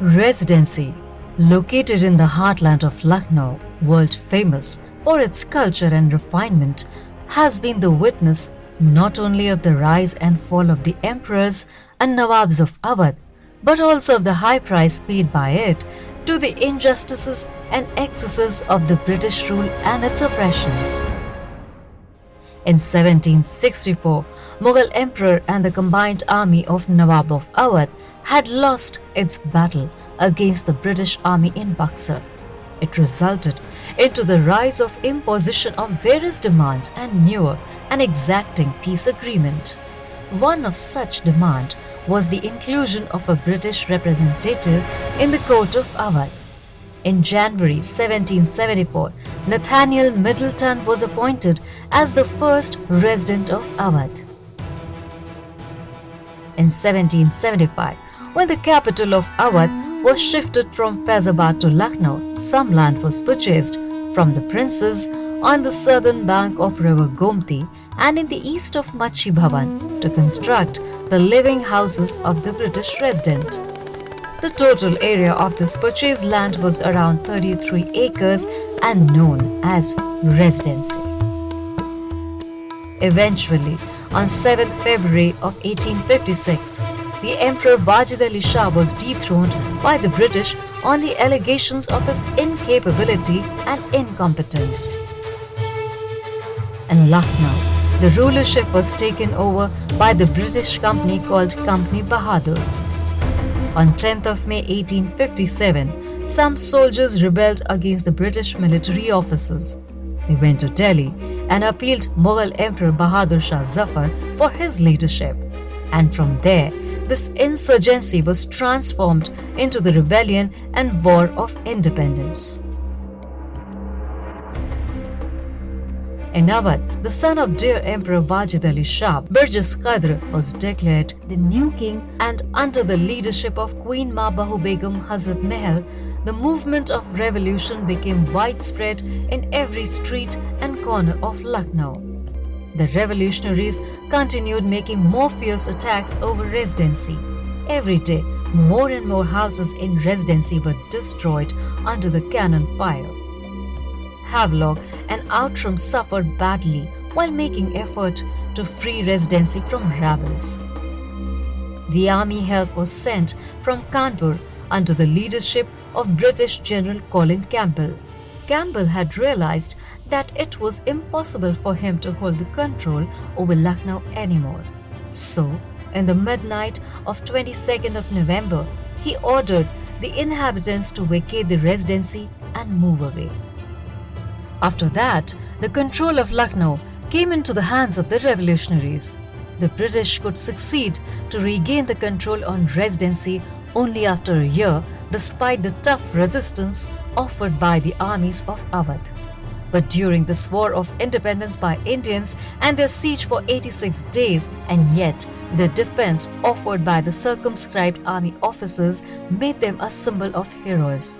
Residency, located in the heartland of Lucknow, world famous for its culture and refinement, has been the witness not only of the rise and fall of the emperors and nawabs of Awadh, but also of the high price paid by it to the injustices and excesses of the British rule and its oppressions. In 1764, Mughal emperor and the combined army of Nawab of Awadh had lost its battle against the British army in Buxar. It resulted into the rise of imposition of various demands and newer and exacting peace agreement. One of such demand was the inclusion of a British representative in the court of Awadh. In January 1774, Nathaniel Middleton was appointed as the first resident of Awadh. In 1775, when the capital of Awadh was shifted from Faizabad to Lucknow, some land was purchased from the princes on the southern bank of river Gomti and in the east of Machi Bhavan to construct the living houses of the British resident. The total area of this purchased land was around 33 acres and known as Residency. Eventually, on 7th February of 1856, the Emperor Wajid Ali Shah was dethroned by the British on the allegations of his incapability and incompetence. In Lucknow, the rulership was taken over by the British company called Company Bahadur. On 10th of May 1857, some soldiers rebelled against the British military officers. They went to Delhi and appealed Mughal Emperor Bahadur Shah Zafar for his leadership. And from there, this insurgency was transformed into the rebellion and war of independence. In Awadh, the son of dear Emperor Wajid Ali Shah, Burgess Qadr, was declared the new king, and under the leadership of Queen Mabahu Begum Hazrat Mahal, the movement of revolution became widespread in every street and corner of Lucknow. The revolutionaries continued making more fierce attacks over Residency. Every day, more and more houses in Residency were destroyed under the cannon fire. Havelock and Outram suffered badly while making effort to free Residency from rebels. The army help was sent from Kanpur under the leadership of British General Colin Campbell. Campbell had realized that it was impossible for him to hold the control over Lucknow anymore. So, in the midnight of 22nd of November, he ordered the inhabitants to vacate the Residency and move away. After that, the control of Lucknow came into the hands of the revolutionaries. The British could succeed to regain the control on Residency only after a year, despite the tough resistance offered by the armies of Awadh. But during this war of independence by Indians and their siege for 86 days, and yet the defense offered by the circumscribed army officers made them a symbol of heroism.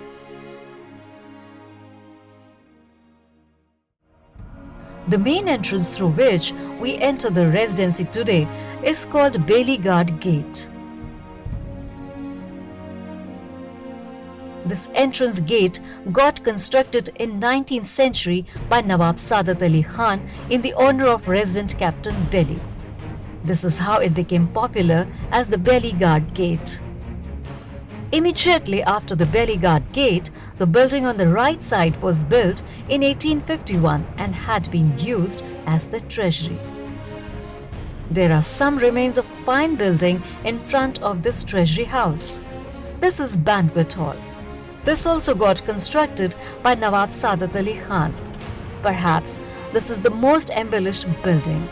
The main entrance through which we enter the Residency today is called Bailey Guard Gate. This entrance gate got constructed in 19th century by Nawab Sadat Ali Khan in the honor of Resident Captain Bailey. This is how it became popular as the Bailey Guard Gate. Immediately after the Bailey Guard Gate, the building on the right side was built in 1851 and had been used as the treasury. There are some remains of a fine building in front of this treasury house. This is Banquet Hall. This also got constructed by Nawab Sadat Ali Khan. Perhaps this is the most embellished building.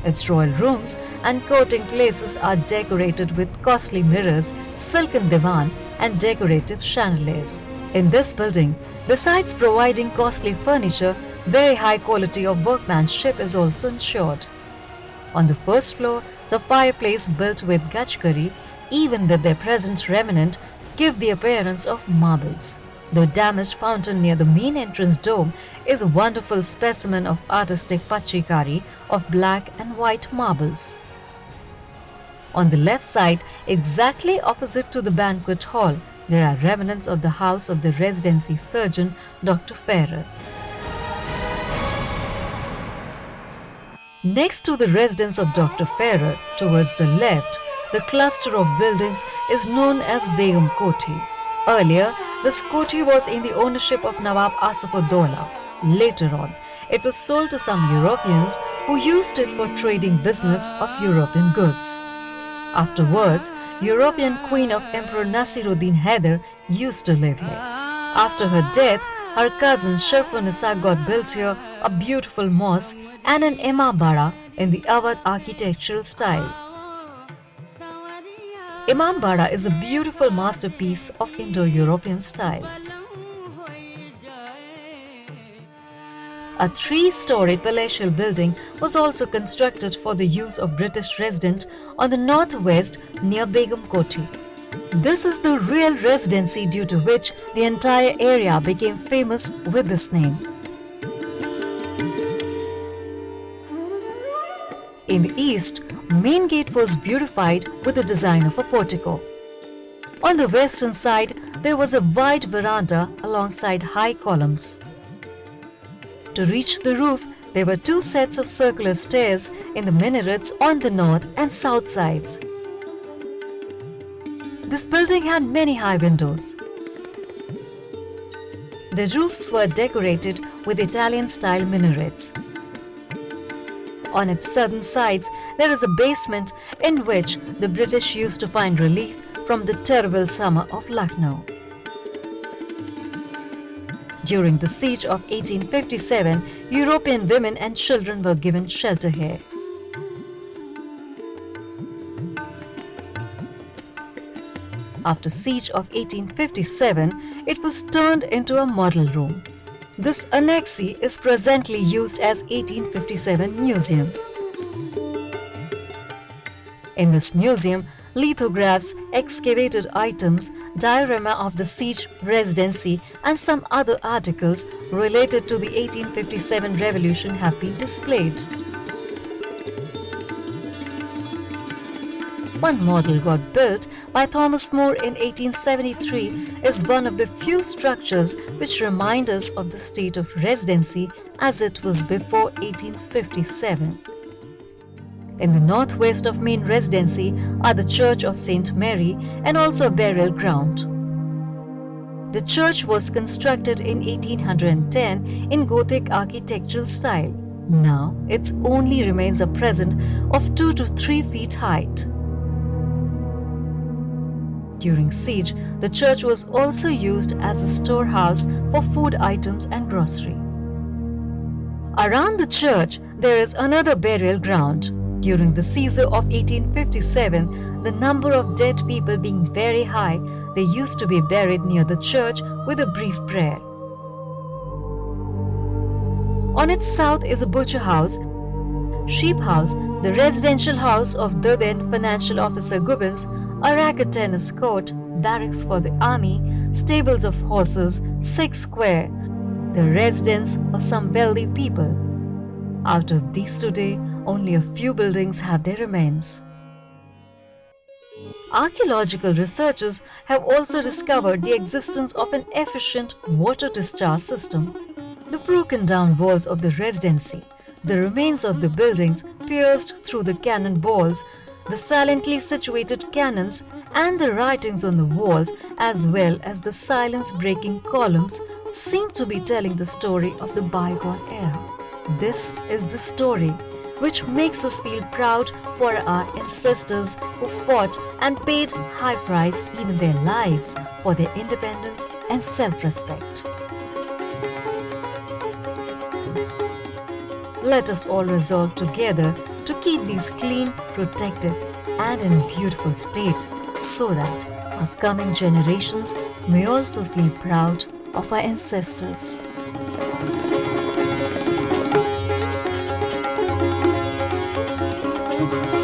Its royal rooms and courting places are decorated with costly mirrors, silken divan, and decorative chandeliers. In this building, besides providing costly furniture, very high quality of workmanship is also ensured. On the first floor, the fireplace built with gachkari, even with their present remnant, give the appearance of marbles. The damaged fountain near the main entrance dome is a wonderful specimen of artistic pachikari of black and white marbles. On the left side, exactly opposite to the banquet hall, there are remnants of the house of the Residency surgeon Dr. Ferrer. Next to the residence of Dr. Ferrer, towards the left, the cluster of buildings is known as Begum Koti. Earlier, this koti was in the ownership of Nawab Asaf-ud-Daula. Later on, it was sold to some Europeans who used it for trading business of European goods. Afterwards, European Queen of Emperor Nasiruddin Haider used to live here. After her death, her cousin Sharf-un-Nisa got built here a beautiful mosque and an imambara in the Awadh architectural style. Imambara is a beautiful masterpiece of Indo-European style. A 3-story palatial building was also constructed for the use of British resident on the northwest near Begum Koti. This is the real residency due to which the entire area became famous with this name. In the east, main gate was beautified with the design of a portico. On the western side, there was a wide veranda alongside high columns. To reach the roof, there were 2 sets of circular stairs in the minarets on the north and south sides. This building had many high windows. The roofs were decorated with Italian-style minarets. On its southern sides, there is a basement in which the British used to find relief from the terrible summer of Lucknow. During the siege of 1857, European women and children were given shelter here. After siege of 1857, it was turned into a model room. This annexi is presently used as 1857 Museum. In this museum, lithographs, excavated items, diorama of the siege residency and some other articles related to the 1857 revolution have been displayed. One model got built by Thomas More in 1873 is one of the few structures which remind us of the state of residency as it was before 1857. In the northwest of main residency are the Church of St. Mary and also a burial ground. The church was constructed in 1810 in Gothic architectural style. Now, its only remains are present of 2 to 3 feet height. During siege, the church was also used as a storehouse for food items and grocery. Around the church, there is another burial ground. During the season of 1857, the number of dead people being very high, they used to be buried near the church with a brief prayer. On its south is a butcher house, sheep house, the residential house of the then financial officer Gubbins, a racket tennis court, barracks for the army, stables of horses, 6 square, the residence of some wealthy people. Out of these today, only a few buildings have their remains. Archaeological researchers have also discovered the existence of an efficient water discharge system. The broken down walls of the residency, the remains of the buildings pierced through the cannon balls, the silently situated cannons and the writings on the walls as well as the silence-breaking columns seem to be telling the story of the bygone era. This is the story which makes us feel proud for our ancestors who fought and paid high price, even their lives, for their independence and self-respect. Let us all resolve together to keep these clean, protected, and in beautiful state so that our coming generations may also feel proud of our ancestors. Thank you.